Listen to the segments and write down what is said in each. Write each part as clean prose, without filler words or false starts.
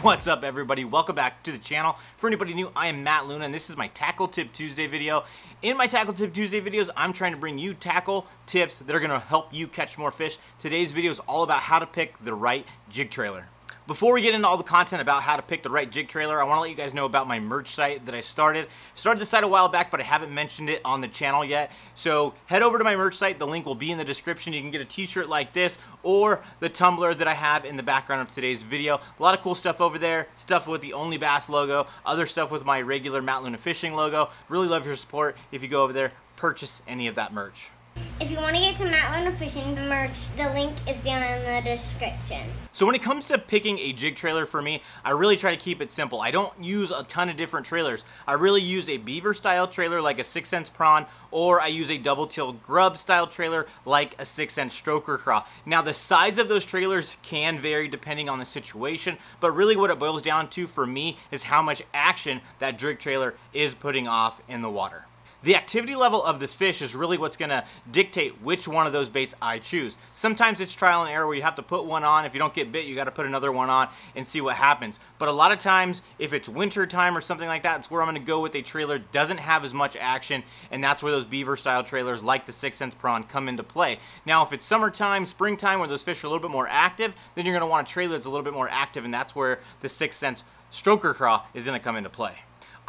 What's up, everybody? Welcome back to the channel. For anybody new, I am Matt Luna, and this is my Tackle Tip Tuesday video. In my Tackle Tip Tuesday videos, I'm trying to bring you tackle tips that are going to help you catch more fish. Today's video is all about how to pick the right jig trailer. Before we get into all the content about how to pick the right jig trailer, I want to let you guys know about my merch site that I started. Started the site a while back, but I haven't mentioned it on the channel yet. So head over to my merch site. The link will be in the description. You can get a t-shirt like this or the tumbler that I have in the background of today's video. A lot of cool stuff over there. Stuff with the Only Bass logo, other stuff with my regular Matt Luna Fishing logo. Really love your support. If you go over there, purchase any of that merch. If you want to get some Matt Luna Fishing merch, the link is down in the description. So when it comes to picking a jig trailer for me, I really try to keep it simple. I don't use a ton of different trailers. I really use a beaver style trailer like a Sense Prawn, or I use a double tail grub style trailer like a 6-inch stroker craw. Now the size of those trailers can vary depending on the situation, but really what it boils down to for me is how much action that jig trailer is putting off in the water. The activity level of the fish is really what's going to dictate which one of those baits I choose. Sometimes it's trial and error where you have to put one on. If you don't get bit, you got to put another one on and see what happens. But a lot of times, if it's winter time or something like that, it's where I'm going to go with a trailer that doesn't have as much action, and that's where those beaver style trailers like the 6-inch Prawn come into play. Now, if it's summertime, springtime, where those fish are a little bit more active, then you're going to want a trailer that's a little bit more active, and that's where the 6-inch stroker craw is going to come into play.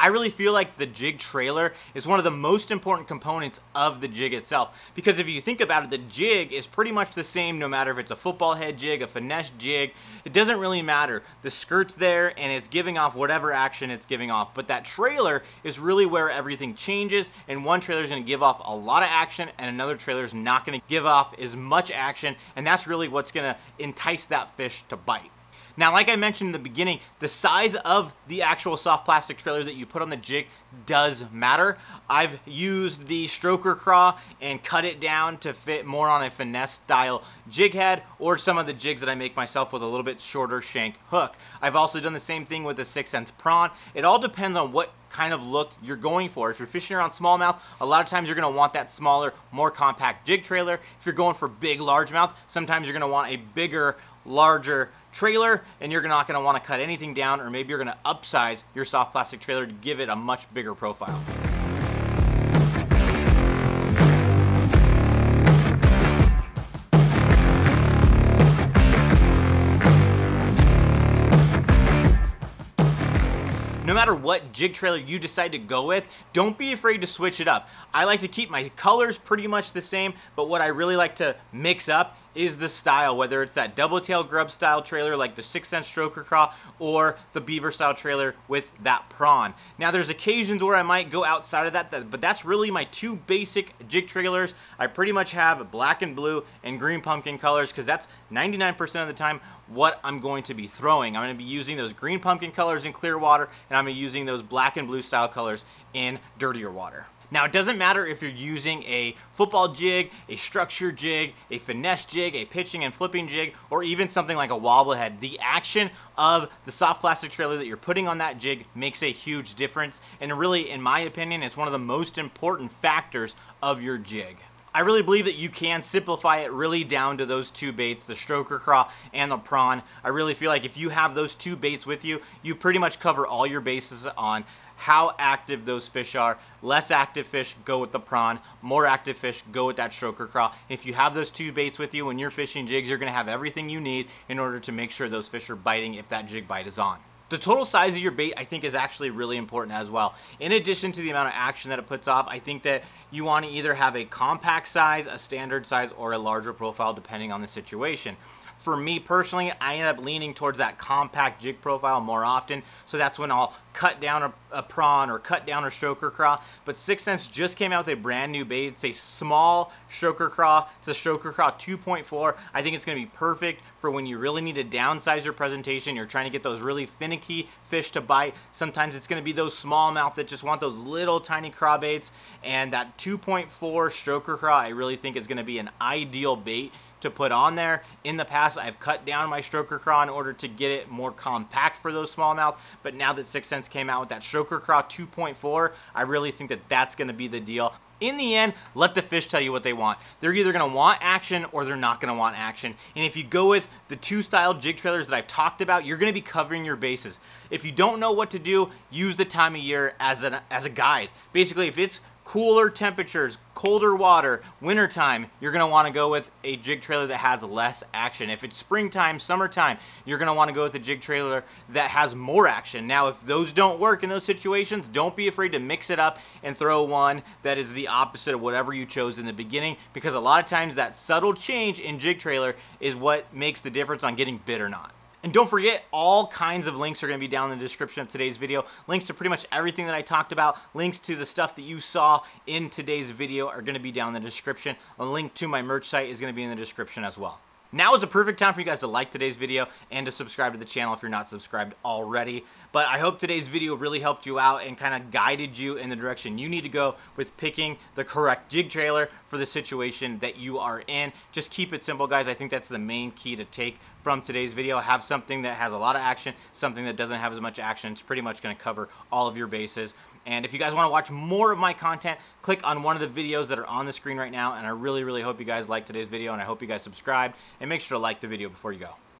I really feel like the jig trailer is one of the most important components of the jig itself, because if you think about it, the jig is pretty much the same no matter if it's a football head jig, a finesse jig. It doesn't really matter. The skirt's there and it's giving off whatever action it's giving off, but that trailer is really where everything changes, and one trailer is going to give off a lot of action and another trailer is not going to give off as much action, and that's really what's going to entice that fish to bite. Now, like I mentioned in the beginning, the size of the actual soft plastic trailer that you put on the jig does matter. I've used the stroker craw and cut it down to fit more on a finesse style jig head, or some of the jigs that I make myself with a little bit shorter shank hook. I've also done the same thing with the 6-inch Prawn. It all depends on what kind of look you're going for. If you're fishing around smallmouth, a lot of times you're going to want that smaller, more compact jig trailer. If you're going for big largemouth, sometimes you're going to want a bigger, larger trailer, and you're not going to want to cut anything down, or maybe you're going to upsize your soft plastic trailer to give it a much bigger profile. No matter what jig trailer you decide to go with, don't be afraid to switch it up. I like to keep my colors pretty much the same, but what I really like to mix up is the style, whether it's that double tail grub style trailer like the 6-inch stroker craw, or the beaver style trailer with that prawn. Now there's occasions where I might go outside of that, but that's really my two basic jig trailers. I pretty much have black and blue and green pumpkin colors, because that's 99% of the time what I'm going to be throwing. I'm going to be using those green pumpkin colors in clear water, and I'm going to be using those black and blue style colors in dirtier water. Now, it doesn't matter if you're using a football jig, a structure jig, a finesse jig, a pitching and flipping jig, or even something like a wobblehead. The action of the soft plastic trailer that you're putting on that jig makes a huge difference, and really, in my opinion, it's one of the most important factors of your jig. I really believe that you can simplify it really down to those two baits, the stroker craw and the prawn. I really feel like if you have those two baits with you, you pretty much cover all your bases on how active those fish are. Less active fish, go with the prawn. More active fish, go with that stroker craw. If you have those two baits with you when you're fishing jigs, you're going to have everything you need in order to make sure those fish are biting if that jig bite is on. The total size of your bait, I think, is actually really important as well. In addition to the amount of action that it puts off, I think that you want to either have a compact size, a standard size, or a larger profile depending on the situation. For me personally, I end up leaning towards that compact jig profile more often, so that's when I'll cut down a prawn or cut down a stroker craw. But 6-inch just came out with a brand new bait. It's a small stroker craw. It's a stroker craw 2.4. I think it's going to be perfect for when you really need to downsize your presentation. You're trying to get those really finicky fish to bite. Sometimes it's going to be those smallmouth that just want those little tiny craw baits, and that 2.4 stroker craw I really think is going to be an ideal bait to put on there. In the past, I've cut down my stroker craw in order to get it more compact for those smallmouth, but now that 6 Sense came out with that stroker craw 2.4, I really think that that's going to be the deal. In the end, let the fish tell you what they want. They're either gonna want action or they're not gonna want action. And if you go with the two style jig trailers that I've talked about, you're gonna be covering your bases. If you don't know what to do, use the time of year as a guide. Basically, if it's cooler temperatures, colder water, wintertime, you're gonna wanna go with a jig trailer that has less action. If it's springtime, summertime, you're gonna wanna go with a jig trailer that has more action. Now, if those don't work in those situations, don't be afraid to mix it up and throw one that is the opposite of whatever you chose in the beginning, because a lot of times that subtle change in jig trailer is what makes the difference on getting bit or not. And don't forget, all kinds of links are going to be down in the description of today's video. Links to pretty much everything that I talked about. Links to the stuff that you saw in today's video are going to be down in the description. A link to my merch site is going to be in the description as well. Now is the perfect time for you guys to like today's video and to subscribe to the channel if you're not subscribed already. But I hope today's video really helped you out and kind of guided you in the direction you need to go with picking the correct jig trailer for the situation that you are in. Just keep it simple, guys. I think that's the main key to take from today's video. Have something that has a lot of action, something that doesn't have as much action. It's pretty much going to cover all of your bases. And if you guys want to watch more of my content, click on one of the videos that are on the screen right now. And I really, really hope you guys liked today's video, and I hope you guys subscribed, and make sure to like the video before you go.